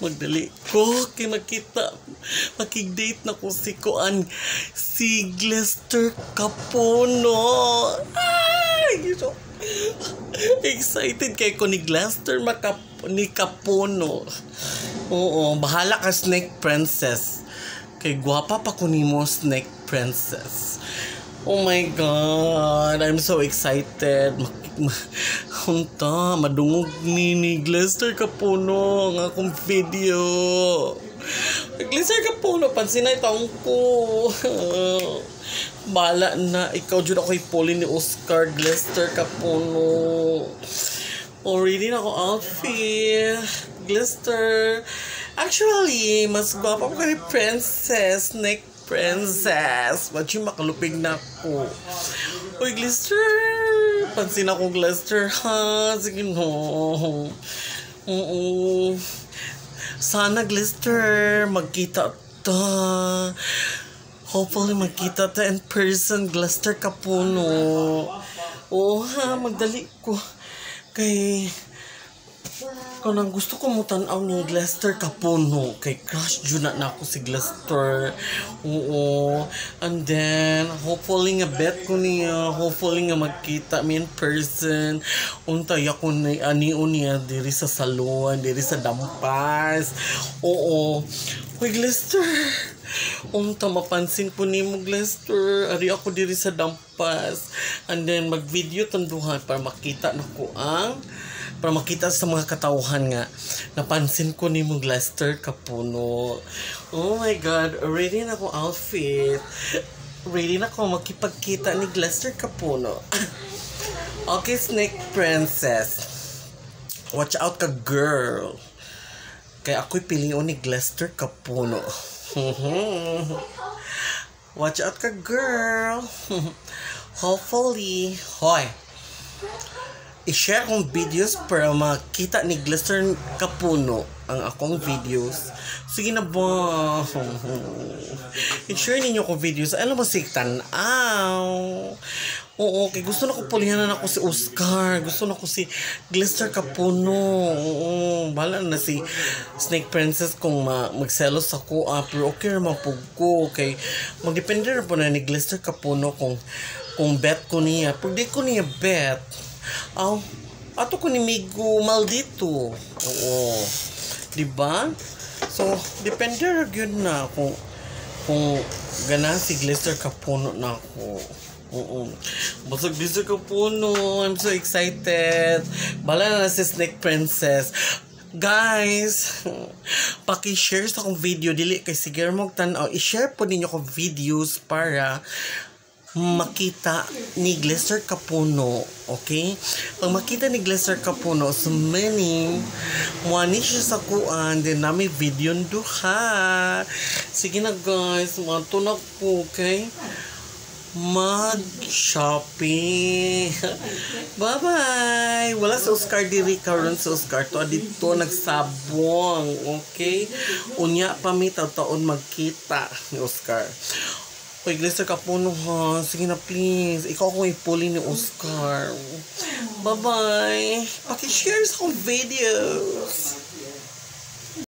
Magdali ko kay makita makig-date na ko si Kuan si Glester Capuno. Ay, so excited kay ko ni Glester ni Capuno. Oo, bahala ka Snake Princess. Kay gwapa pa ko nimo Snake Princess. Oh my God, I'm so excited. Hunta, madungog ni Glester Capuno ang akong video. Glester Capuno, pansin na itong ko. Bala na, ikaw dyan ako ipuli ni Oscar Glester Capuno. Already na ako outfit. Glester. Actually, mas gwapa ko kay Princess, Snake Princess. Ba't yung makalupig na ako? Uy, Glester. Pansin ako, Glester, ha? Sige, no. Oo. Sana, Glester, magkita ta. Hopefully, magkita ta in person, Glester Capuno. Oo, ha? Magdali ko. Kay kanang gusto ko mo tanaw ni Glester Capuno. Kay crush dyan na ako si Glester. Oo. And then, hopefully nga bet ko niya. Hopefully nga magkita me in person. Untay ako na aniyo niya diri sa salon, diri sa Dampas. Oo. Uy, Glester. Unta mapansin ko ni mo, Glester. Ari ako diri sa Dampas. And then, mag-video tanduhan para makita na ko para makita sa mga katauhan nga napansin ko ni mo Glester Capuno. Oh my God, ready na ko outfit. Ready na ko makipagkita ni Glester Capuno. Okay, Snake Princess, watch out ka, girl. Kaya ako'y piliin ni Glester Capuno. Watch out ka, girl. Hopefully, hoy, i-share akong videos para makita ni Glester Capuno ang akong videos. Sige na ba? I-share ninyo akong videos. Alam mo si tanaw. Oo, kay gusto na ko pulihanan ako si Oscar. Gusto na ko si Glester Capuno. Oo, bahala na si Snake Princess kung magselos ako. Pero okay naman po ko. Kay magdepende na po na ni Glester Capuno kung bet ko niya. Pag di ko niya bet, ato ko ni Migo maldito. Oo. Diba? So, depende na yun na kung gana si Glester Capuno na ako. Oo. Basag Glester Capuno. I'm so excited. Bala na si Snake Princess. Guys, paki-share sa akong video. Dili kay sige mo tanaw. I-share po ninyo akong videos para makita ni Glester Capuno. Okay? Pag makita ni Glester Capuno, so many muani siya sa kuan, din namin video duha. Sige na guys, matunak po, okay? Mag-shopping. Bye-bye. Wala sa Oscar diri karon sa Oscar to dito nagsabong, okay? Unya pa mi taon magkita ni Oscar. Uy, Glester Capuno, ha? Sige na, please. Ikaw akong ipuli ni Oscar. Bye-bye. Paki-share sa akong videos.